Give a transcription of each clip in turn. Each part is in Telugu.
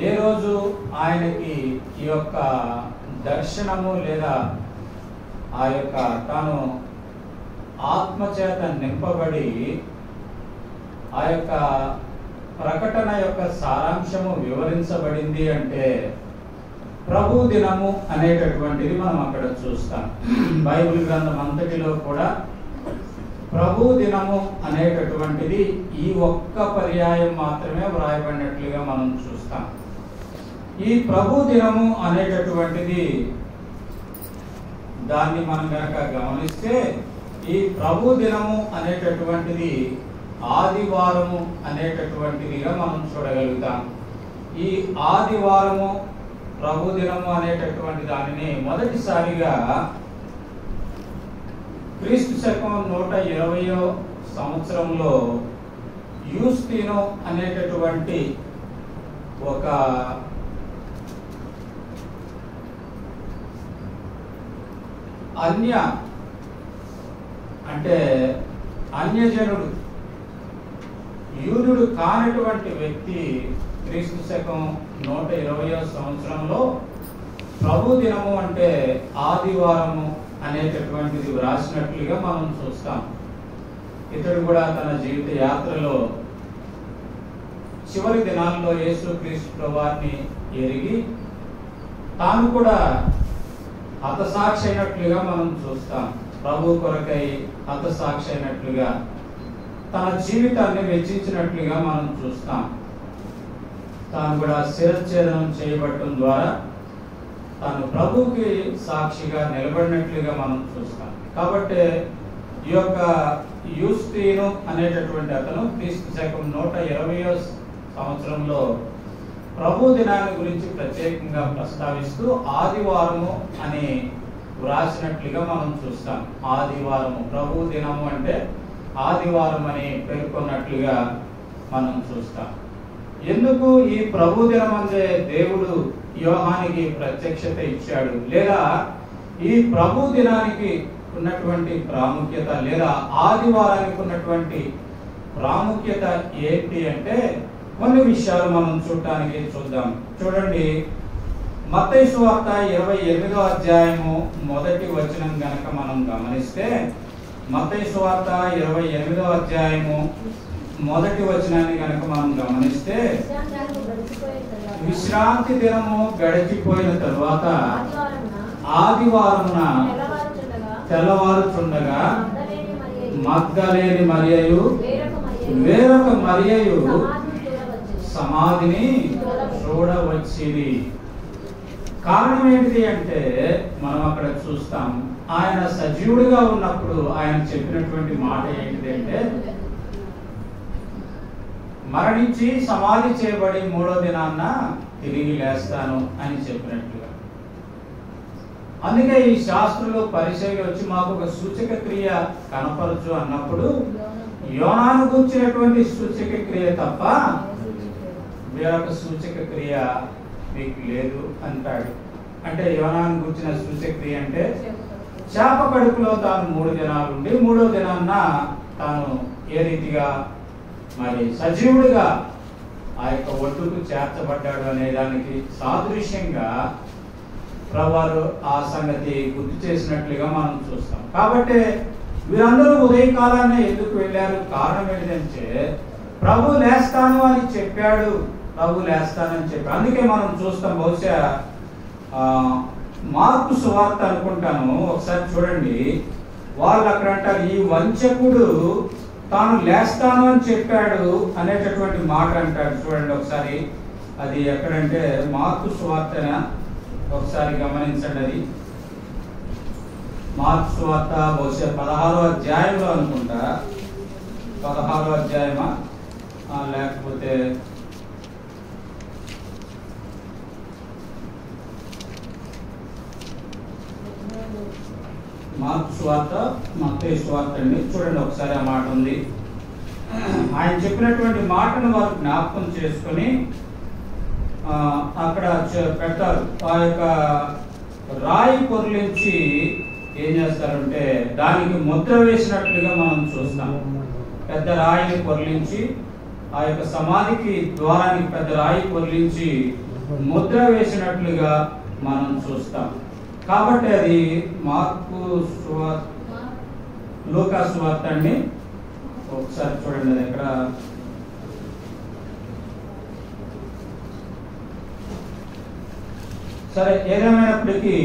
ఏ రోజు ఆయనకి ఈ యొక్క దర్శనము లేదా ఆ యొక్క తాను ఆత్మచేత నింపబడి ఆ యొక్క ప్రకటన యొక్క సారాంశము వివరించబడింది అంటే ప్రభు దినము అనేటటువంటిది మనం అక్కడ చూస్తాం. బైబిల్ గ్రంథం అంతటిలో కూడా ప్రభు దినము అనేటటువంటిది ఈ ఒక్క పర్యాయం మాత్రమే వ్రాయబడినట్లుగా మనం చూస్తాం. ఈ ప్రభు దినము అనేటటువంటిది దాన్ని మనం కనుక గమనిస్తే ఈ ప్రభు దినము అనేటటువంటిది ఆదివారము అనేటటువంటిదిగా మనం చూడగలుగుతాం. ఈ ఆదివారము ప్రభు దినము అనేటటువంటి దానిని మొదటిసారిగా క్రీస్తు శకం 120వ సంవత్సరంలో యూస్తీను అనేటటువంటి ఒక అన్యజనుడు, యూదుడు కానటువంటి వ్యక్తి క్రీస్తు శకం 120వ సంవత్సరంలో ప్రభు దినము అంటే ఆదివారము అనేటటువంటిది వ్రాసినట్లుగా మనం చూస్తాం. ఇతడు కూడా తన జీవిత యాత్రలో చివరి దినాల్లో యేసుక్రీస్తు ప్రభువారిని ఎరిగి తాను కూడా హతసాక్షి అయినట్లుగా మనం చూస్తాం. ప్రభు కొరకై హతసాక్షి అయినట్లుగా తన జీవితాన్ని వెచ్చించినట్లుగా మనం చూస్తాం. తాను కూడా శిరచ్ఛేదనం చేయబడటం ద్వారా తాను ప్రభుకి సాక్షిగా నిలబడినట్లుగా మనం చూస్తాం. కాబట్టి ఈ యొక్క యూస్తీను అనేటటువంటి అతను క్రీస్తు శకం 120వ సంవత్సరంలో ప్రభు దినాన్ని గురించి ప్రత్యేకంగా ప్రస్తావిస్తూ ఆదివారము అని వ్రాసినట్లుగా మనం చూస్తాం. ఆదివారము ప్రభు దినము అంటే ఆదివారం అని పేర్కొన్నట్లుగా మనం చూస్తాం. ఎందుకు ఈ ప్రభు దినం అంటే దేవుడు యోహానికి ప్రత్యక్షత ఇచ్చాడు, లేదా ఈ ప్రభు దినానికి ఉన్నటువంటి ప్రాముఖ్యత లేదా ఆదివారానికి ఉన్నటువంటి ప్రాముఖ్యత ఏంటి అంటే కొన్ని విషయాలు మనం చూద్దాం. చూడండి, మత్తయి సువార్త 28వ అధ్యాయము మొదటి వచనం గనక మనం గమనిస్తే, మత్తయి సువార్త 28వ అధ్యాయము మొదటి వచనాన్ని గనక మనం గమనిస్తే, విశ్రాంతి దినము గడిచిపోయిన తరువాత ఆదివారమున తెల్లవారుచుండగా మగ్దలేని మరియయు వేరొక మరియయు సమాధిని చూడవచ్చిరి. కారణం ఏంటిది అంటే మనం అక్కడ చూస్తాం, ఆయన సజీవుడిగా ఉన్నప్పుడు ఆయన చెప్పినటువంటి మాట ఏంటిది అంటే, మరణించి సమాధి చేయబడి 3వ దినాన్న తిరిగి లేస్తాను అని చెప్పినట్లుగా. అందుకే ఈ శాస్త్రులు పరిచయం వచ్చి మాకు ఒక సూచక క్రియ కనపరచు అన్నప్పుడు యోనాను గురించినటువంటి సూచక క్రియ తప్ప వేరొక సూచక క్రియ మీకు లేదు అంటాడు. అంటే యోనాను గురించిన సూచక క్రియ అంటే చేప కడుపులో తాను 3 దినాలు ఉండి 3వ దినాన్న తాను ఏ రీతిగా మరి సజీవుడిగా ఆ యొక్క ఒడ్డుకు చేర్చబడ్డాడు అనే దానికి సాదృశ్యంగా ప్రభువారు ఆ సంగతి గుర్తు చేసినట్లుగా మనం చూస్తాం. కాబట్టి వీరందరూ ఉదయకాలాన్ని ఎందుకు వెళ్ళారు? కారణం ఏంటంటే ప్రభు లేస్తాను అని చెప్పాడు, ప్రభు లేస్తానని చెప్పాడు. అందుకే మనం చూస్తాం, బహుశా మార్కు సువార్త అనుకుంటాను, ఒకసారి చూడండి, వాళ్ళు అక్కడ అంటారు, ఈ వంచకుడు తాను లేస్తాను అని చెప్పాడు అనేటటువంటి మాట అంటాడు. చూడండి ఒకసారి, అది ఎక్కడంటే మార్కు సువార్తన ఒకసారి గమనించండి. అది మార్కు సువార్త బహుశా 16వ అధ్యాయంలో అనుకుంటా, 16వ అధ్యాయమా లేకపోతే మార్కు సువార్త, మత్తయి సువార్త అండి. చూడండి ఒకసారి ఆ మాట ఉంది. ఆయన చెప్పినటువంటి మాటను వారు జ్ఞాపకం చేసుకొని అక్కడ పెడతారు. ఆ యొక్క రాయి పొరలించి ఏం చేస్తారంటే దానికి ముద్ర వేసినట్లుగా మనం చూస్తాం. పెద్ద రాయిని పొరలించి ఆ యొక్క సమాధికి ద్వారానికి పెద్ద రాయి పొర్లించి ముద్ర వేసినట్లుగా మనం చూస్తాం. కాబట్టి అది లూకా సువార్త అండి. ఒకసారి చూడండి, అది ఎక్కడ సరే. ఏదేమైనప్పటికీ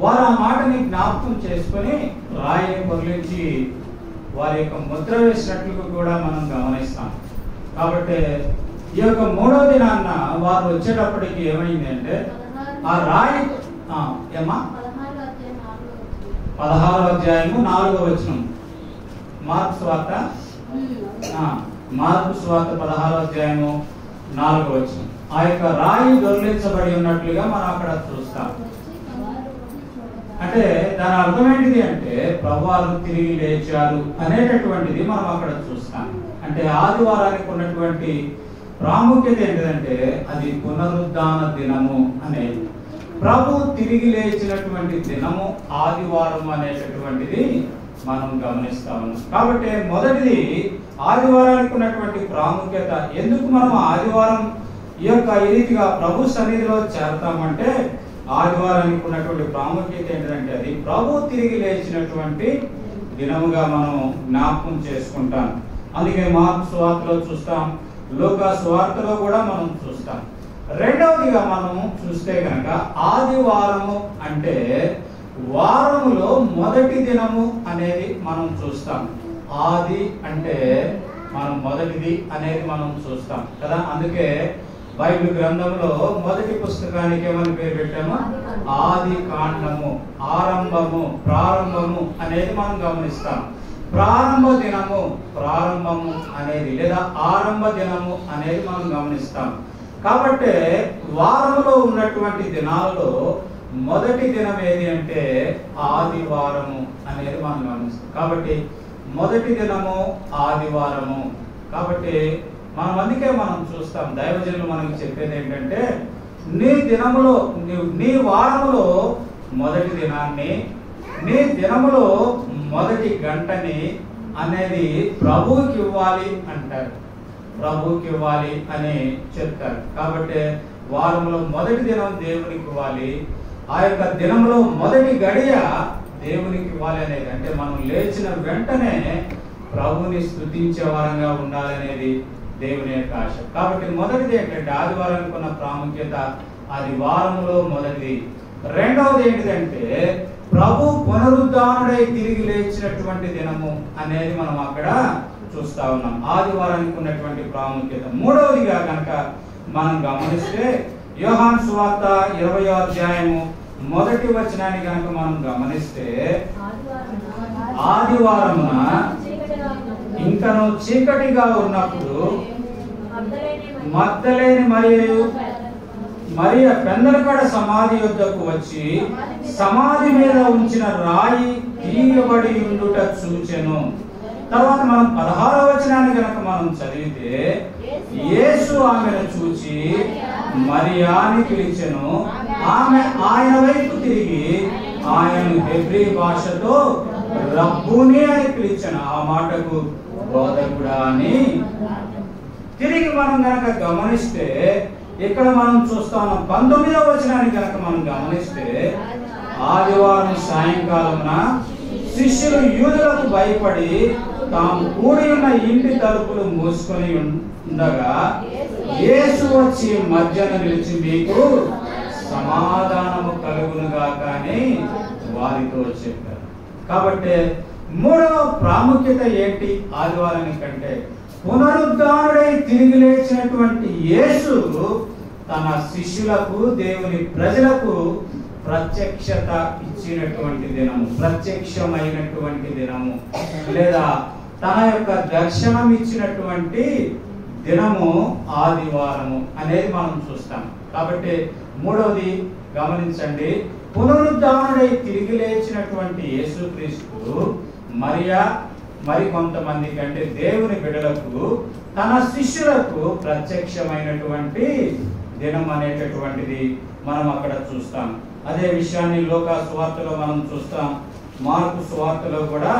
వారు ఆ మాటని జ్ఞాపకం చేసుకుని రాయిని పొర్లించి వారి యొక్క ముద్ర వేసినట్లు కూడా మనం గమనిస్తాం. కాబట్టి ఈ యొక్క 3వ దినాన్న వారు వచ్చేటప్పటికి ఏమైంది అంటే ఆ రాయి ఏమా 16వ అధ్యాయము 4వ వచనం మార్కు సువార్త 16వ అధ్యాయము 4వ వచనం. ఆ యొక్క రాయి దొర్లించబడి ఉన్నట్లుగా మనం అక్కడ చూస్తాం. అంటే దాని అర్థం ఏంటిది అంటే ప్రభువారు తిరిగి లేచారు అనేటటువంటిది మనం అక్కడ చూస్తాం. అంటే ఆదివారానికి ఉన్నటువంటి ప్రాముఖ్యత ఏంటిదంటే అది పునరుద్ధాన దినము అనేది. ప్రభు తిరిగి లేచినటువంటి దినము ఆదివారం అనేటటువంటిది మనం గమనిస్తా ఉన్నాం. కాబట్టి మొదటిది ఆదివారానికి ఉన్నటువంటి ప్రాముఖ్యత. ఎందుకు మనం ఆదివారం ఈ రీతిగా ప్రభు సన్నిధిలో చేరతామంటే ఆదివారానికి ఉన్నటువంటి ప్రాముఖ్యత ఏంటంటే అది ప్రభు తిరిగి లేచినటువంటి దినముగా మనం జ్ఞాపకం చేసుకుంటాం. అందుకే మార్కు సువార్తలో చూస్తాం, లూకా సువార్తలో కూడా మనం చూస్తాం. రెండవదిగా మనం చూస్తే కనుక ఆదివారము అంటే వారములో మొదటి దినము అనేది మనం చూస్తాం. ఆది అంటే మనం మొదటిది అనేది మనం చూస్తాం కదా. అందుకే బైబిల్ గ్రంథంలో మొదటి పుస్తకానికి ఏమని పేరు పెట్టాము? ఆది కాండము, ఆరంభము, ప్రారంభము అనేది మనం గమనిస్తాం. ప్రారంభ దినము, ప్రారంభము అనేది లేదా ఆరంభ దినము అనేది మనం గమనిస్తాం. కాబట్టి వారంలో ఉన్నటువంటి దినాలలో మొదటి దినం ఏది అంటే ఆదివారము అనేది మనం గమనిస్తాం. కాబట్టి మొదటి దినము ఆదివారము. కాబట్టి మనం అందుకే మనం చూస్తాం, దైవజనులు మనకి చెప్పేది ఏంటంటే నీ దినములో నీ వారములో మొదటి దినాన్ని, నీ దినములో మొదటి గంటని అనేది ప్రభువుకి ఇవ్వాలి అంటారు. ప్రభువుకి ఇవ్వాలి అని చెప్తారు. కాబట్టి వారంలో మొదటి దినం దేవునికి ఇవ్వాలి, ఆ యొక్క దినంలో మొదటి గడియ దేవునికి ఇవ్వాలి అనేది. అంటే మనం లేచిన వెంటనే ప్రభువుని స్తుతించే వారంగా ఉండాలనేది దేవుని యొక్క ఆశ. కాబట్టి మొదటిది ఏంటంటే ఆదివారానికి ఉన్న ప్రాముఖ్యత అది వారములో మొదటిది. రెండవది ఏంటిదంటే ప్రభు పునరుద్ధానుడై తిరిగి లేచినటువంటి దినము అనేది మనం అక్కడ చూస్తా ఉన్నాం. ఆదివారానికి ఉన్నటువంటి ప్రాముఖ్యత. మూడవదిగా కనుక మనం గమనిస్తే యోహాను సువార్త 20వ అధ్యాయము 1వ వచనాన్ని కనుక మనం గమనిస్తే ఆదివారమున ఇంకను చీకటిగా ఉన్నప్పుడు మగ్దలేని మరియ పెందలకడ సమాధి యొద్దకు వచ్చి సమాధి మీద ఉంచిన రాయి తీయబడి ఉండుట చూచెను. తర్వాత మనం 16వ వచనాన్ని కనుక మనం చదివితే యేసు ఆమెను చూచి మరియాని పిలిచెను. ఆమె ఆయన వైపు తిరిగి ఆయనను హెబ్రీ భాషతో రబ్బూని అని పిలిచెను. ఆ మాటకు బోధకుడా అని. తిరిగి మనం కనుక గమనిస్తే ఇక్కడ మనం చూస్తాం 19వ వచనాన్ని కనుక మనం గమనిస్తే ఆదివారం సాయంకాలమున శిష్యులు యూదులకు భయపడి తాము కూడి ఉన్న ఇంటి తలుపులు మూసుకొని ఉండగా యేసు వచ్చి మధ్యన నిలిచి మీకు సమాధానము కలుగునుగా కానీ వారితో చెప్పారు. కాబట్టి మూడవ ప్రాముఖ్యత ఏంటి ఆదివారానికి అంటే పునరుద్ధానుడై తిరిగి లేచినటువంటి యేసు తన శిష్యులకు దేవుని ప్రజలకు ప్రత్యక్షత ఇచ్చినటువంటి దినము, ప్రత్యక్షమైనటువంటి దినము లేదా తన యొక్క దర్శనం ఇచ్చినటువంటి దినము ఆదివారము అనేది మనం చూస్తాం. కాబట్టి మూడవది గమనించండి, పునరుద్ధానుడై తిరిగి లేచినటువంటి యేసుక్రీస్తు మరి కొంతమందికి అంటే దేవుని బిడ్డలకు తన శిష్యులకు ప్రత్యక్షమైనటువంటి దినం అనేటటువంటిది మనం అక్కడ చూస్తాం. అదే విషయాన్ని లూకా సువార్తలో మనం చూస్తాం, మార్కు సువార్తలో కూడా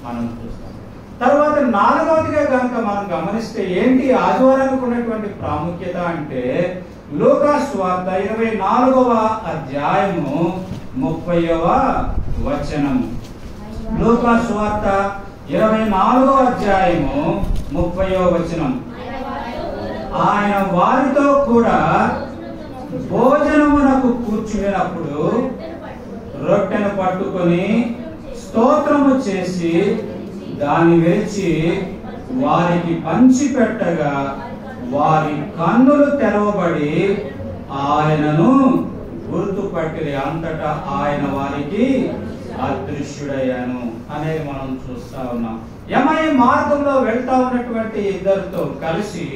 మనం చూస్తాం. తర్వాత నాలుగవదిగా కనుక మనం గమనిస్తే ఏంటి ఆదివారానికి ఉన్నటువంటి ప్రాముఖ్యత అంటే లూకా సువార్త 24వ అధ్యాయము 30వ వచనము. లూకా సువార్త 24వ అధ్యాయము 30వ వచనం. ఆయన వారితో కూడా భోజనమునకు కూర్చున్నప్పుడు రొట్టెను పట్టుకొని స్తోత్రము చేసి దాన్ని విరిచి వారికి పంచి పెట్టగా వారి కన్నులు తెరవబడి ఆయనను గుర్తుపట్టిరి. అంతటా ఆయన వారికి అదృశ్యుడయ్యాను అనేది మనం చూస్తా ఉన్నాం. యమై మార్గంలో వెళ్తా ఉన్నటువంటి ఇద్దరితో కలిసి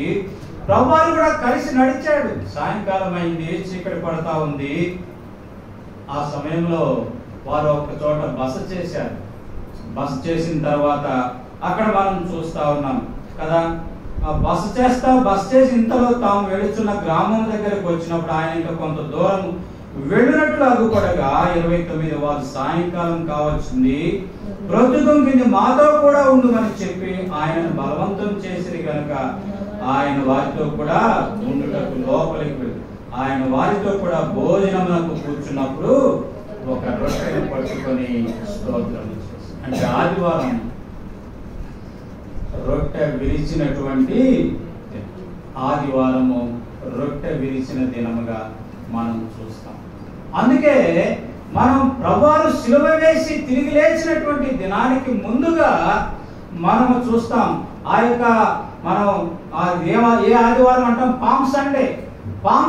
ప్రభువు కూడా కలిసి నడిచాడు. సాయంకాలం అయింది, చీకటి పడతా ఉంది. ఆ సమయంలో వారు ఒక చోట బస చేశారు. బస చేసిన తర్వాత అక్కడ మనం చూస్తా ఉన్నాం కదా, బస చేసి ఇంతలో తాము వెళుచున్న గ్రామం దగ్గరకు వచ్చినప్పుడు ఆయన ఇంకా కొంత దూరం వెళ్ళినట్లు అగుపడగా 29 వారు సాయంకాలం కావచ్చింది, బ్రతుకుంది మాతో కూడా ఉండుమని చెప్పి ఆయనను బలవంతం చేసిరి కనుక ఆయన వారితో కూడా ఉండుటకు లోపలికి వెళ్ళి ఆయన వారితో కూడా భోజనమునకు కూర్చున్నప్పుడు ఒక రొట్టెను పట్టుకొని స్తోత్రం చేసి, అంటే ఆదివారం రొట్టె విరిచినటువంటి ఆదివారము రొట్టె విరిచిన దినముగా మనం చూస్తాం. అందుకే మనం ప్రభువును సిలువ వేసి తిరిగి లేచినటువంటి దినానికి ముందుగా మనము చూస్తాం. ఆ యొక్క మనం ఏ ఆదివారం అంటాం? పామ్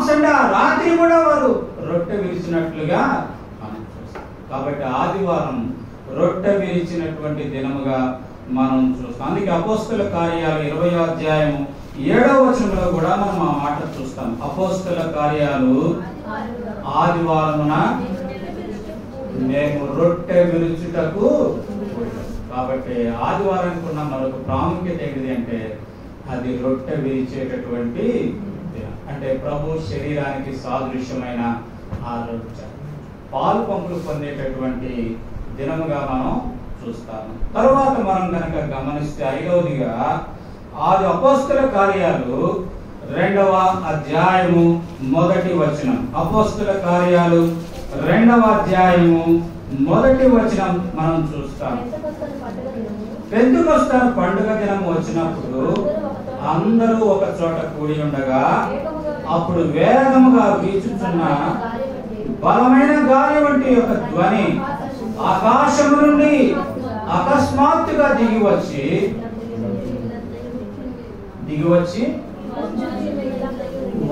సండే ఆ రాత్రి కూడా వారు రొట్టె విరిచినట్లుగా మనం చూస్తాం. కాబట్టి ఆదివారం రొట్టె విరిచినటువంటి దినముగా మనం చూస్తాం. అందుకే అపోస్తల కార్యాలు 20వ అధ్యాయం 7వ వచనంలో కూడా మనం ఆ మాట చూస్తాం. అపోస్తల కార్యాలు ఆదివారమున మేము రొట్టె విరుచుటకు. కాబట్టి ఆదివారానికి ఉన్న మరొక ప్రాముఖ్యత ఏంటిది అంటే అది రొట్టె విరిచేటటువంటి, అంటే ప్రభు శరీరానికి సాదృశ్యమైన ఆ రొట్టె పాలు పంపులు పొందేటటువంటి దినముగా మనం చూస్తాము. తరువాత మనం కనుక గమనిస్తే 5వదిగా ఆది అపోస్తల కార్యాలు 2వ అధ్యాయము 1వ వచనం. అపోస్తల కార్యాలు 2వ అధ్యాయము 1వ వచనం మనం చూస్తాం. పెంతెకొస్తు పండుగ దినం వచ్చినప్పుడు అందరూ ఒక చోట కూడి ఉండగా అప్పుడు వేగముగా వీచుచున్న బలమైన గాలి వంటి ఒక ధ్వని ఆకాశము నుండి అకస్మాత్తుగా దిగివచ్చి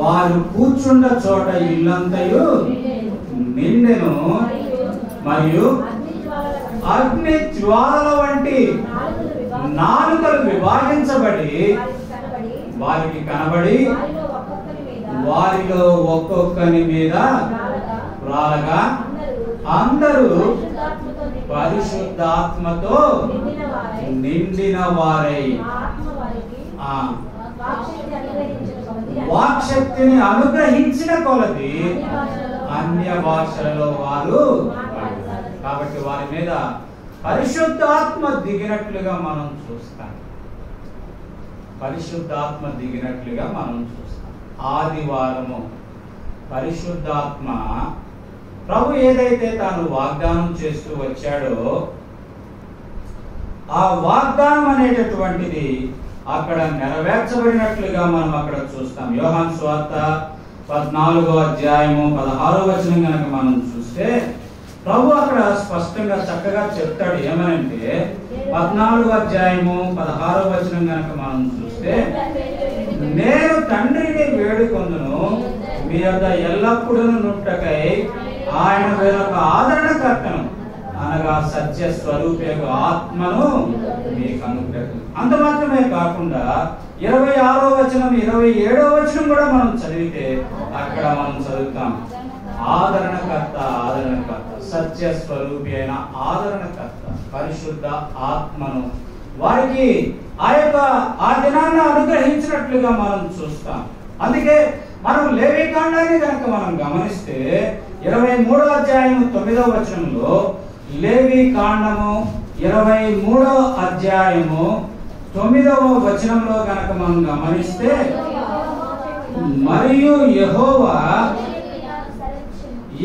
వారు కూర్చున్న చోట ఇల్లంతయు నిండెను. మరియు అగ్ని జ్వాలల వంటి నాలుకలు విభాగించబడి వారికి కనబడి వారిలో ఒక్కొక్కని మీద రాలగా అందరూ పరిశుద్ధాత్మతో నిండిన వారై వాక్శక్తిని అనుగ్రహించిన కొలది అన్య భాషలలో వారు. కాబట్టి వారి మీద పరిశుద్ధాత్మ దిగినట్లుగా మనం చూస్తాం. ఆదివారము పరిశుద్ధాత్మ ప్రభు ఏదైతే తాను వాగ్దానం చేస్తూ వచ్చాడో ఆ వాగ్దానం అనేటటువంటిది అక్కడ నెరవేర్చబడినట్లుగా మనం అక్కడ చూస్తాం. యోహాను సువార్త 14వ అధ్యాయము 16వ వచనం కనుక మనం చూస్తే ప్రభు అక్కడ స్పష్టంగా చక్కగా చెప్తాడు. ఏమనంటే 14వ అధ్యాయము 16వ వచనం కనుక మనం చూస్తే, నేను తండ్రిని వేడుకొందును మీ యొద్ద ఎల్లప్పుడూ నుండుటకై ఆయన వేరొక ఆదరణకర్తను అనగా సత్య స్వరూపేగు ఆత్మను మీకు అనుగ్రహం. అంత మాత్రమే కాకుండా 26వ వచనం 27వ వచనం కూడా మనం చదివితే అక్కడ మనం చదువుతాం, ఆదరణకర్త సత్య స్వరూపి అయిన ఆదరణకర్త పరిశుద్ధ ఆత్మను వారికి ఆ దినాన్ని అనుగ్రహించినట్లుగా మనం చూస్తాం. అందుకే మనం లేవీకాండాన్ని కనుక మనం గమనిస్తే 23వ అధ్యాయం 9వ వచనంలో లేవీకాండము 23వ అధ్యాయము 9వ వచనంలో గనక మనం గమనిస్తే, మరియు యెహోవా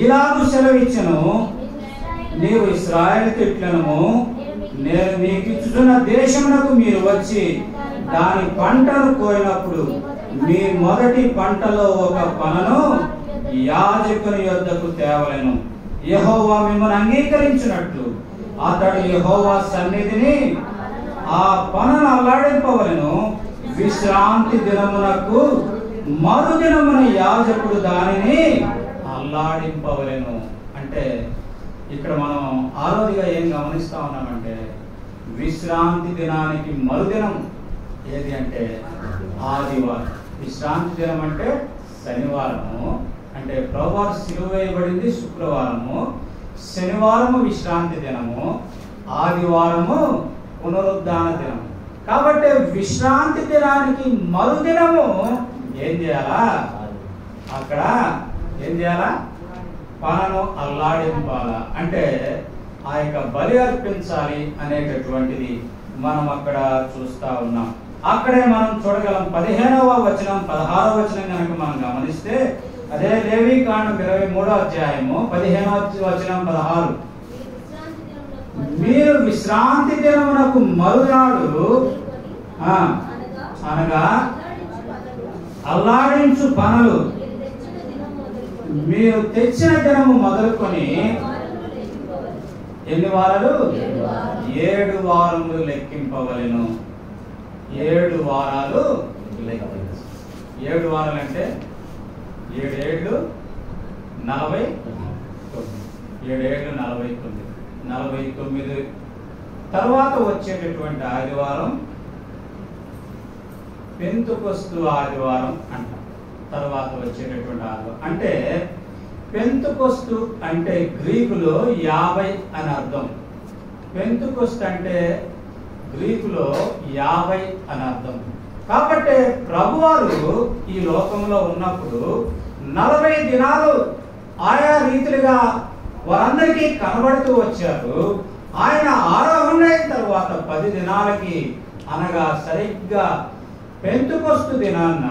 ఇలాగు సెలవిచ్చెను, నీవు ఇశ్రాయేలుతో ఇట్లనము, నేను మీకు ఇచ్చుచున్న దేశమునకు మీరు వచ్చి దాని పంటను కోయినప్పుడు మీ మొదటి పంటలో ఒక పనను యాజకుని యొద్దకు తేవలెను. యెహోవా మిమ్మల్ని అంగీకరించినట్లు అతడు యెహోవా సన్నిధిని ఆ పనను అల్లాడింపవలెను. విశ్రాంతి దినమునకు మరుదినమున యాజకుడు దానిని అల్లాడింపవలెను. అంటే ఇక్కడ మనం ఆరోదిగా ఏం గమనిస్తా ఉన్నామంటే, విశ్రాంతి దినానికి మరుదినం ఏది అంటే ఆదివారం. విశ్రాంతి దినం అంటే శనివారము, అంటే ప్రభువారు సిలువ వేయబడింది శుక్రవారము, శనివారము విశ్రాంతి దినము, ఆదివారము పునరుద్ధాన దినము. కాబట్టి విశ్రాంతి దినానికి మరుదినము ఏం చేయాలా? అక్కడ ఏం చేయాలా? పనను అల్లాడింపాలా, అంటే ఆ యొక్క బలి అర్పించాలి అనేటటువంటిది మనం అక్కడ చూస్తా ఉన్నాం. అక్కడే మనం చూడగలం 15వ వచనం 16వ వచనం కనుక మనం గమనిస్తే, అదే లేవీకాండం 23వ అధ్యాయము 15వ వచనం 16, మీరు విశ్రాంతి దినమునకు మరునాడు అనగా అల్లాడించు పనులు మీరు తెచ్చిన దినము మొదలుకొని ఎన్ని వారాలు? 7 వారములు లెక్కింపవలెను. 7 వారాలు లెక్కించు. 7 వారాలు అంటే 7 ఏళ్ళు 49. 7 ఏళ్ళు 49. 49 తర్వాత వచ్చేటటువంటి ఆదివారం పెంతుకొస్తు ఆదివారం అంటాం. తర్వాత వచ్చేటటువంటి ఆదివారం అంటే పెంతుకొస్తు అంటే గ్రీకులో 50 అని అర్థం. పెంతుకొస్తు అంటే గ్రీకులో 50 అని అర్థం. కాబట్టి ప్రభువారు ఈ లోకంలో ఉన్నప్పుడు 40 దినాలు ఆయా రీతిలుగా వారందరికీ కనబడుతూ వచ్చారు. ఆయన ఆరోహణ అయిన తర్వాత 10 దినాలకి అనగా సరిగ్గా పెంతుకొస్తు దినాన్న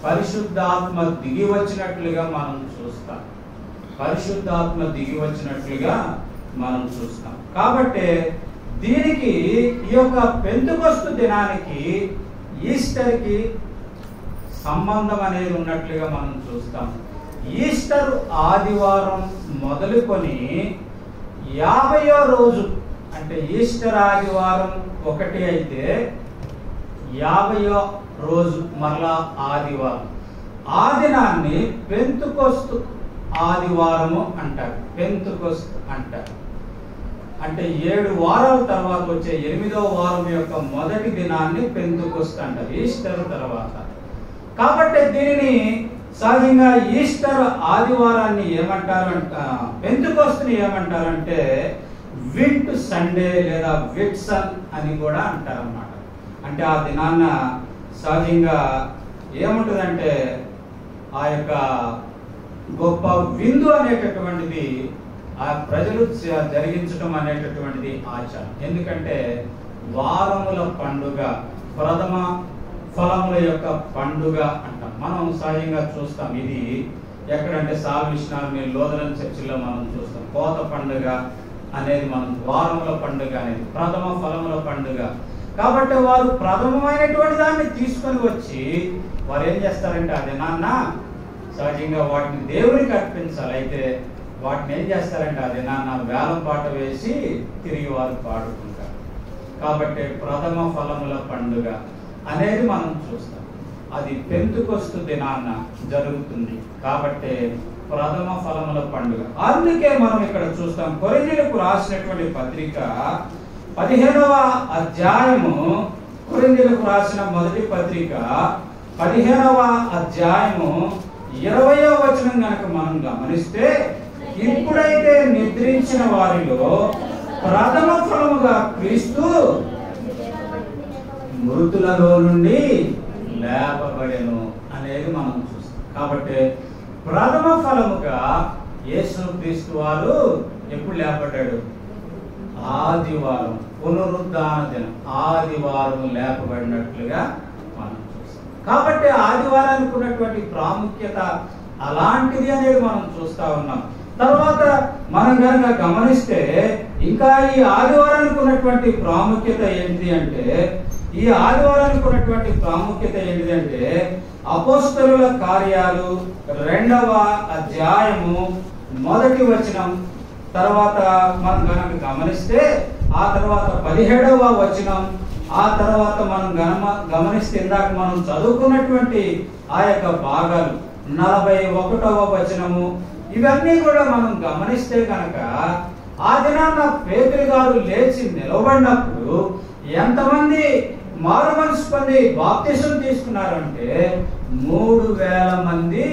పరిశుద్ధాత్మ దిగి వచ్చినట్లుగా మనం చూస్తాం. పరిశుద్ధాత్మ దిగి వచ్చినట్లుగా మనం చూస్తాం. కాబట్టి దీనికి ఈ యొక్క పెంతుకొస్తు దినానికి ఈస్టర్కి సంబంధం అనేది ఉన్నట్లుగా మనం చూస్తాం. ఈస్టర్ ఆదివారం మొదలుకొని 50వ రోజు అంటే ఈస్టర్ ఆదివారం 1 అయితే 50వ రోజు మరలా ఆదివారం. ఆ దినాన్ని పెంతుకొస్తు ఆదివారము అంటారు. పెంతుకొస్తు అంటారు. అంటే 7 వారాల తర్వాత వచ్చే 8వ వారం యొక్క మొదటి దినాన్ని పెంతుకొస్తు అంటారు, ఈస్టర్ తర్వాత. కాబట్టి దీనిని సహజంగా ఈస్టర్ ఆదివారాన్ని ఏమంటారంట, పెంతుకొస్తుని ఏమంటారంటే వింట్ సండే లేదా విట్సన్ అని కూడా అంటారన్నమాట. అంటే ఆ దినాన్న సహజంగా ఏముంటుందంటే ఆ యొక్క గొప్ప విందు అనేటటువంటిది ఆ ప్రజలు జరిగించడం అనేటటువంటిది ఆచారం. ఎందుకంటే వారముల పండుగ, ప్రథమ ఫలముల యొక్క పండుగ అంటాం. మనం సహజంగా చూస్తాం. ఇది ఎక్కడంటే సాల్వేషన్ లోదరన్ చర్చిలో మనం చూస్తాం. కోత పండుగ అనేది మనం వారముల పండుగ అనేది ప్రథమ ఫలముల పండుగ. కాబట్టి వారు ప్రథమమైనటువంటి దాన్ని తీసుకొని వచ్చి వారు ఏం చేస్తారంటే అది నాన్న సహజంగా వాటిని దేవునికి అర్పించాలి. అయితే వాటిని ఏం చేస్తారంటే అది నాన్న వేలం పాట వేసి తిరిగి వారు పాడుకుంటారు. కాబట్టి ప్రథమ ఫలముల పండుగ అనేది మనం చూస్తాం. అది పెంతుకొస్తు దినాన్న జరుగుతుంది. కాబట్టి ప్రథమ ఫలముల పండుగ. అందుకే మనం ఇక్కడ చూస్తాం కొరింథీయులకు రాసినటువంటి పత్రిక 15వ అధ్యాయము, కొరింథీయులకు రాసిన మొదటి పత్రిక 15వ అధ్యాయము 20వ వచనం కనుక మనం గమనిస్తే, ఇప్పుడైతే నిద్రించిన వారిలో ప్రథమ ఫలముగా క్రీస్తు మృతులలో నుండి లేపబడెను అనేది మనం చూస్తాం. కాబట్టి ప్రథమ ఫలముగా యేసు క్రీస్తు వారు ఎప్పుడు లేపబడ్డాడు? ఆదివారం పునరుద్ధాన దినం, ఆదివారం లేపబడినట్లుగా మనం చూస్తాం. కాబట్టి ఆదివారానికి ఉన్నటువంటి ప్రాముఖ్యత అలాంటిది అనేది మనం చూస్తా ఉన్నాం. తర్వాత మనం కనుక గమనిస్తే ఇంకా ఈ ఆదివారానికి ఉన్నటువంటి ప్రాముఖ్యత ఏంటి అంటే, ఈ ఆదివారానికి ఉన్నటువంటి ప్రాముఖ్యత ఏంటిదంటే అపోస్తలుల కార్యాలు 2వ అధ్యాయము 1వ వచనం, తర్వాత మనం కనుక గమనిస్తే ఆ తర్వాత 17వ వచనం, ఆ తర్వాత మనం గమనిస్తే ఇందాక మనం చదువుకున్నటువంటి ఆ యొక్క భాగాలు 41వ వచనము, ఇవన్నీ కూడా మనం గమనిస్తే కనుక ఆ దినాన పేతురు గారు లేచి నిలబడినప్పుడు ఎంతమంది మారు మనసు పొంది బాప్తిసం తీసుకున్నారంటే 3000 మంది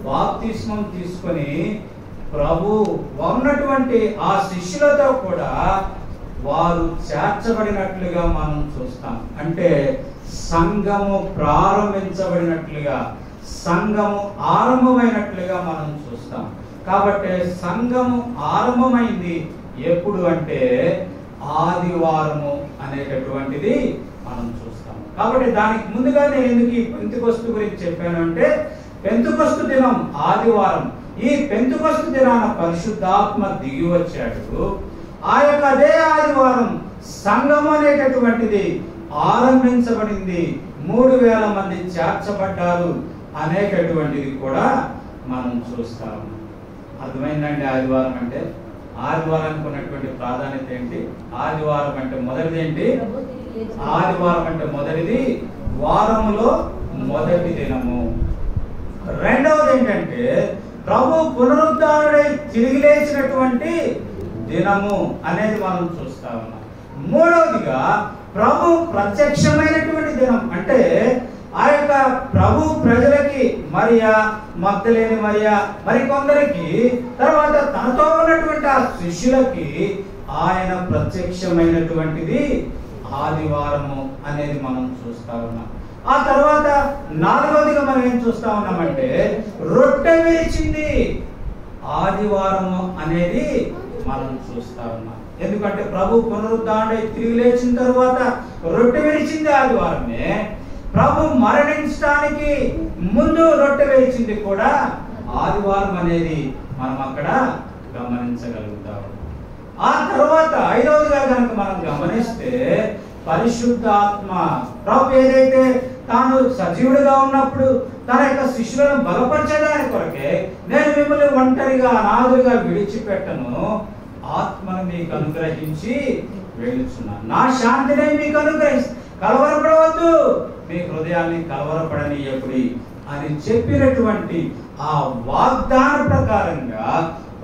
బాప్తిస్మం తీసుకొని ప్రభు ఉన్నటువంటి ఆ శిష్యులతో కూడా వారు చేర్చబడినట్లుగా మనం చూస్తాం. అంటే సంఘము ప్రారంభించబడినట్లుగా, సంఘము ఆరంభమైనట్లుగా మనం చూస్తాం. కాబట్టి సంఘము ఆరంభమైంది ఎప్పుడు అంటే ఆదివారము అనేటటువంటిది మనం చూస్తాం. కాబట్టి దానికి ముందుగా నేను ఎందుకు ఈ పెంతెకొస్తు గురించి చెప్పాను అంటే, పెంతెకొస్తు దినం ఆదివారం. ఈ పెంతెకొస్తు దినాన పరిశుద్ధాత్మ దిగి వచ్చాడు. ఆ యొక్క అదే ఆదివారం సంఘం అనేటటువంటిది ఆరంభించబడింది. 3000 మంది చేర్చబడ్డారు అనేటటువంటిది కూడా మనం చూస్తాము. అర్థమైందండి? ఆదివారం అంటే, ఆదివారానికి ఉన్నటువంటి ప్రాధాన్యత ఏంటి? ఆదివారం అంటే మొదటిది ఏంటి? ఆదివారం అంటే మొదటిది వారములో మొదటి దినము. రెండవది ఏంటంటే ప్రభు పునరుద్ధారుడై తిరిగి లేచినటువంటి దినము అనేది మనం చూస్తా ఉన్నాం. మూడవదిగా ప్రభు ప్రత్యక్షమైనటువంటి దినం. అంటే ఆ యొక్క ప్రభు ప్రజలకి మరియా మగ్దలేని మరియా మరికొందరికి, తర్వాత తనతో ఉన్నటువంటి ఆ శిష్యులకి ఆయన ప్రత్యక్షమైనటువంటిది ఆదివారము అనేది మనం చూస్తా ఉన్నాం. ఆ తర్వాత నాలుగవదిగా మనం ఏం చూస్తా ఉన్నామంటే రొట్టె విరిచింది ఆదివారము అనేది మనం చూస్తా ఉన్నాం. ఎందుకంటే ప్రభు పునరుద్ధారుడై తిరిగి లేచిన తర్వాత రొట్టె విరిచింది ఆదివారమే. ప్రభు మరణించడానికి ముందు రొట్టె వేయించింది కూడా ఆదివారం అనేది మనం అక్కడ గమనించగలుగుతాం. ఆ తర్వాత ఐదవదిగా కనుక మనం గమనిస్తే పరిశుద్ధాత్మ ప్రభు ఏదైతే తాను సజీవుడిగా ఉన్నప్పుడు తన యొక్క శిష్యులను బలపరచడానికి కొరకే నేను మిమ్మల్ని ఒంటరిగా అనాథులుగా విడిచిపెట్టను, ఆత్మను మీకు అనుగ్రహించి వెళుచున్నాను, నా శాంతిని మీకు అనుగ్రహించి కలవరపడవద్దు, మీ హృదయాన్ని కలవరపడనీయకుడి అని చెప్పినటువంటి ఆ వాగ్దాన ప్రకారంగా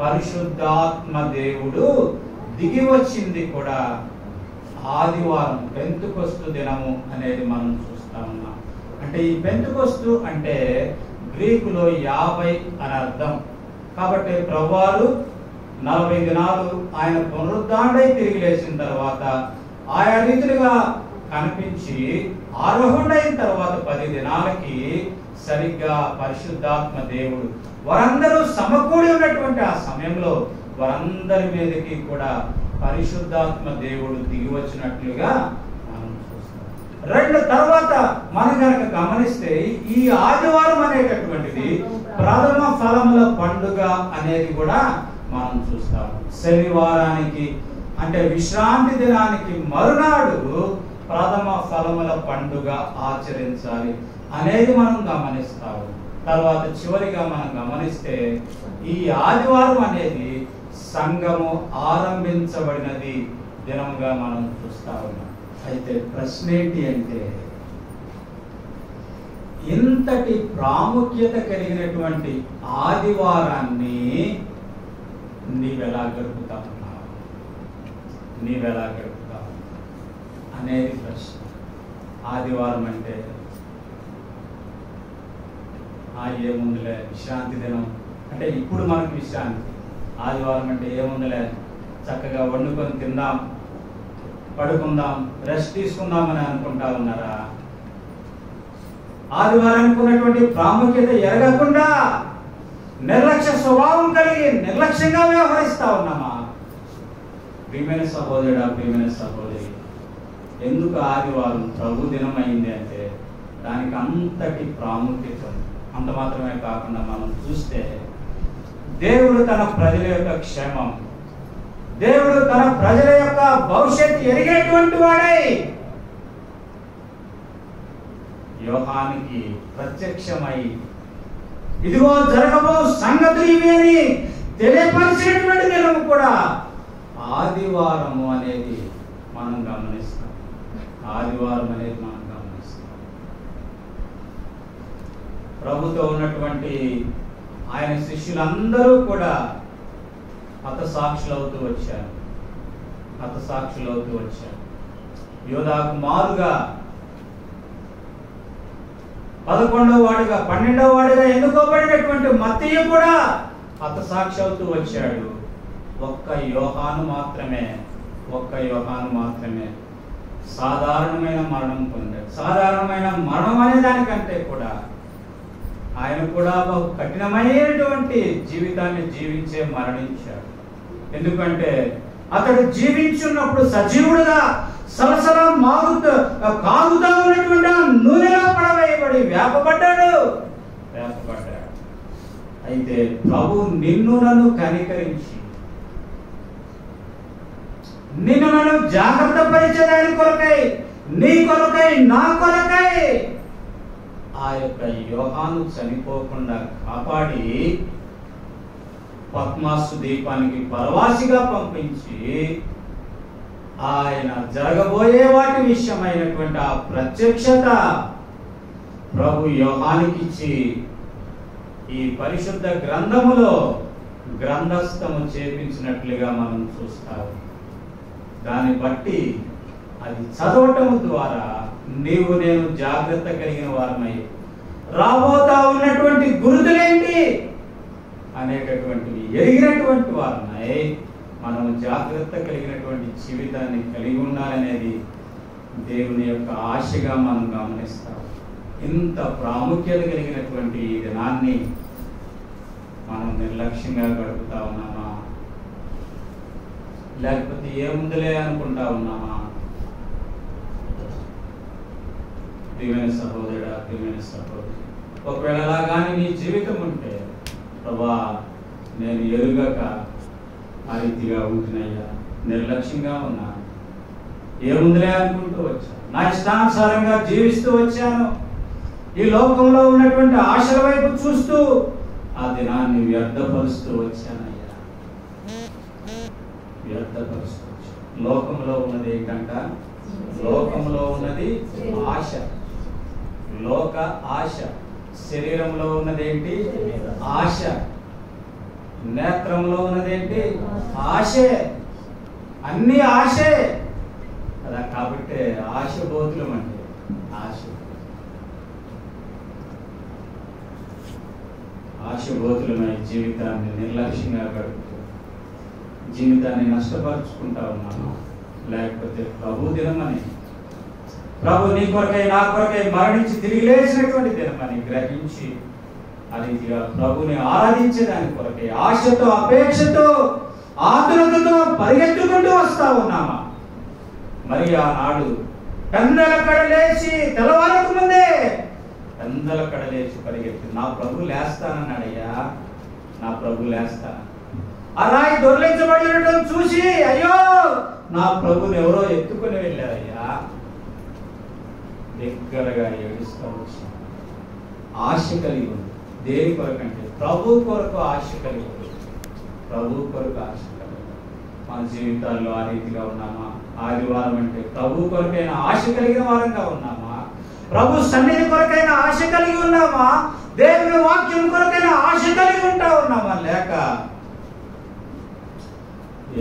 పరిశుద్ధాత్మ దేవుడు దిగి వచ్చింది కూడా ఆదివారం పెంతెకొస్తు దినము అనేది మనం చూస్తా ఉన్నాం. అంటే ఈ పెంతెకొస్తు అంటే గ్రీకులో 50 అని అర్థం. కాబట్టి ప్రభువారు 40 దినాలు ఆయన పునరుద్ధారుడై తిరిగి లేచిన తర్వాత ఆయా రీతిగా కనిపించి ఆరోహణైన తర్వాత 10 దినాలకి సరిగ్గా పరిశుద్ధాత్మ దేవుడు వారందరూ సమకూడి ఉన్నటువంటి ఆ సమయంలో వారందరి మీదకి కూడా పరిశుద్ధాత్మ దేవుడు దిగి వచ్చినట్లుగా మనం చూస్తాం. రెండు తర్వాత మనం కనుక గమనిస్తే ఈ ఆదివారం అనేటటువంటిది ప్రథమ ఫలముల పండుగ అనేది కూడా మనం చూస్తాం. శనివారానికి అంటే విశ్రాంతి దినానికి మరునాడు ప్రథమ ఫలముల పండుగ ఆచరించాలి అనేది మనం గమనిస్తాము. తర్వాత చివరిగా మనం గమనిస్తే ఈ ఆదివారం అనేది సంఘము ఆరంభించబడినది దినముగా మనం చూస్తా ఉన్నాం. అయితే ప్రశ్న ఏంటి అంటే, ఇంతటి ప్రాముఖ్యత కలిగినటువంటి ఆదివారాన్ని నీవెలా గడుపుతా ఉన్నావు, నీవెలా గడుపుతావు అనేది ప్రశ్న. ఆదివారం అంటే ఏముందిలే విశ్రాంతి దినం అంటే ఇప్పుడు మనకు విశ్రాంతి. ఆదివారం అంటే ఏముందిలే చక్కగా వండుకొని తిందాం, పడుకుందాం, రెస్ట్ తీసుకుందామని అనుకుంటా ఉన్నారా? ఆదివారానికి ఉన్నటువంటి ప్రాముఖ్యత ఎరగకుండా నిర్లక్ష్య స్వభావం కలిగి నిర్లక్ష్యంగా వ్యవహరిస్తా ఉన్నామా? ప్రియమైన సహోదరుడా, ప్రియమైన సహోదరి, ఎందుకు ఆదివారం ప్రభు దినం అయింది అంటే దానికి అంతటి ప్రాముఖ్యత ఉంది. అంత మాత్రమే కాకుండా మనం చూస్తే దేవుడు తన ప్రజల యొక్క క్షేమం, దేవుడు తన ప్రజల యొక్క భవిష్యత్తు ఎరిగేటువంటి వాడై యోహానికి ప్రత్యక్షమై ఇదిగో జరగబో సంగతులు ఇవి అని తెలియపరిచేటువంటి దినము కూడా ఆదివారము అనేది మనం గమనిస్తాం. ఆదివారం అనేది మనం గమనిస్తాం. ప్రభుతో ఉన్నటువంటి ఆయన శిష్యులందరూ కూడా హతసాక్షులవుతూ వచ్చారు. యోధాకు మారుగా 11వ వాడిగా 12వ వాడిగా ఎన్నుకోబడినటువంటి మత్తయి కూడా హతసాక్షి అవుతూ వచ్చాడు. ఒక్క యోహాను మాత్రమే సాధారణమైన మరణం పొందాడు. సాధారణమైన మరణం అనే దానికంటే కూడా ఆయన కూడా బహు కఠినమైనటువంటి జీవితాన్ని జీవించే మరణించాడు. ఎందుకంటే అతడు జీవించున్నప్పుడు సజీవుడుగా సలసల కాగుతా ఉన్నటువంటి నూనెలో పడవేయబడి వేపబడ్డాడు. అయితే ప్రభు నన్ను కనికరించి నన్ను జాగ్రత్త పరిచేదాని కొరకై, నీ కొరకై, నా కొరకై ఆ యొక్క యోహాను చనిపోకుండా కాపాడి పద్మాసు దీపానికి పరవాసిగా పంపించి ఆయన జరగబోయే వాటి విషయమైనటువంటి ఆ ప్రత్యక్షత ప్రభు యోహానికి ఇచ్చి ఈ పరిశుద్ధ గ్రంథములో గ్రంథస్థము చేపించినట్లుగా మనం చూస్తాము. దాన్ని బట్టి అది చదవటం ద్వారా నీవు నేను జాగ్రత్త కలిగిన వారమై రాబోతా ఉన్నటువంటి గుర్తులేంటి అనేటటువంటివి ఎరిగినటువంటి వారమై మనం జాగ్రత్త కలిగినటువంటి జీవితాన్ని కలిగి ఉండాలనేది దేవుని యొక్క ఆశగా మనం గమనిస్తాం. ఇంత ప్రాముఖ్యత కలిగినటువంటి ఈ దినాన్ని మనం నిర్లక్ష్యంగా గడుపుతా ఉన్నామా, లేకపోతే ఏముందిలే అనుకుంటా ఉన్నామా? ప్రియమైన సహోదరుడా, ప్రియమైన సహోదరి, ఒకవేళ అలాగాని నీ జీవితం ఉంటే ప్రభా నేను ఎరుగక ఆ రీతిగా ఉంటున్నాయ్యా, నిర్లక్ష్యంగా ఉన్నాను, ఏముందిలే అనుకుంటూ వచ్చాను, నా ఇష్టానుసారంగా జీవిస్తూ వచ్చాను, ఈ లోకంలో ఉన్నటువంటి ఆశల వైపు చూస్తూ ఆ దినాన్ని వ్యర్థపరుస్తూ వచ్చానయ్యా, వ్యర్థపరుస్తూ వచ్చాను. లోకంలో ఉన్నది ఏంటంట? లోకంలో ఉన్నది ఆశ, లోక ఆశ. శరీరంలో ఉన్నదేంటి? ఆశ. నేత్రంలో ఉన్నదేంటి? ఆశే. అన్ని ఆశే కదా. కాబట్టి ఆశబోతులం అంటే ఆశబోతులమై జీవితాన్ని నిర్లక్ష్యంగా గడుపుతూ జీవితాన్ని నష్టపరుచుకుంటా ఉన్నాను. లేకపోతే ప్రభు దినమని, ప్రభు నీ కొరకై నా కొరకై మరణించి తిరిగి లేచినటువంటి దినమని గ్రహించి ఆ రీతిగా ప్రభుని ఆరాధించే దాని కొరకై ఆశతో, అపేక్షతో, ఆతురతతో పరిగెత్తుకుంటూ వస్తా ఉన్నామా? మరి ఆనాడు పెందల కడలేసి తెల్లవారకు ముందే పెందల కడలేసి పరిగెత్తి నా ప్రభు లేస్తానన్నాడయ్యా, నా ప్రభు లేస్తాను. ఆ రాయి దొర్లించబడి ఉండటం చూసి అయ్యో నా ప్రభుని ఎవరో ఎత్తుకుని వెళ్ళారయ్యా, దగ్గరగా ఏడుస్తూ వచ్చాను. ఆశ కలిగి ఉంది. దేని కొరకంటే ప్రభు కొరకు ఆశ కలిగి ఉంది. ప్రభు కొరకు ఆశ కలిగి ఉంది. మన జీవితాల్లో ఆ రీతిగా ఉన్నామా? ఆదివారం అంటే ప్రభు కొరకైన ఆశ కలిగిన వారంగా ఉన్నామా? ప్రభు సన్నిధి కొరకైన ఆశ కలిగి ఉన్నామా? దేవుని వాక్యం కొరకైన ఆశ కలిగి ఉంటా ఉన్నామా? లేక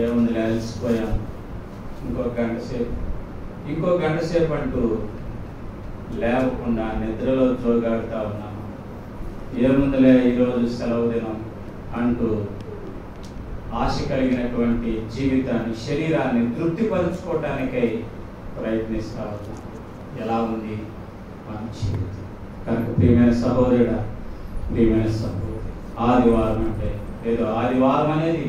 ఏముంది అలసిపోయాము, ఇంకో గంట సేపు అంటూ లేవకుండా నిద్రలో జోగాడుతా ఉన్నాము. ఏముందిలే ఈరోజు సెలవు దినం అంటూ ఆశ కలిగినటువంటి జీవితాన్ని, శరీరాన్ని తృప్తిపరుచుకోవటానికై ప్రయత్నిస్తా ఉన్నాం. ఎలా ఉంది మన జీవితం? కనుక ప్రియమైన సహోదరుడా, ప్రియమైన సహోదరి, ఆదివారం అంటే ఏదో ఆదివారం అనేది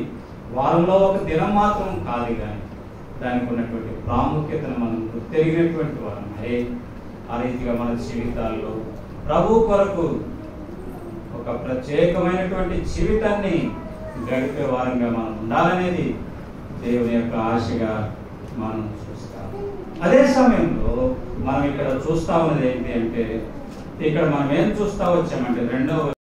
వారంలో ఒక దినం మాత్రం కాదు, కానీ దానికి ఉన్నటువంటి ప్రాముఖ్యతను మనం గుర్తెరిగినటువంటి వారమై ఆ రీతిగా మన జీవితాల్లో ప్రభు కొరకు ఒక ప్రత్యేకమైనటువంటి జీవితాన్ని గడిపే వారంగా మనం ఉండాలనేది దేవుని యొక్క ఆశగా మనం చూస్తాం. అదే సమయంలో మనం ఇక్కడ చూస్తా ఉన్నది ఏంటి అంటే, ఇక్కడ మనం ఏం చూస్తా వచ్చామంటే 2వ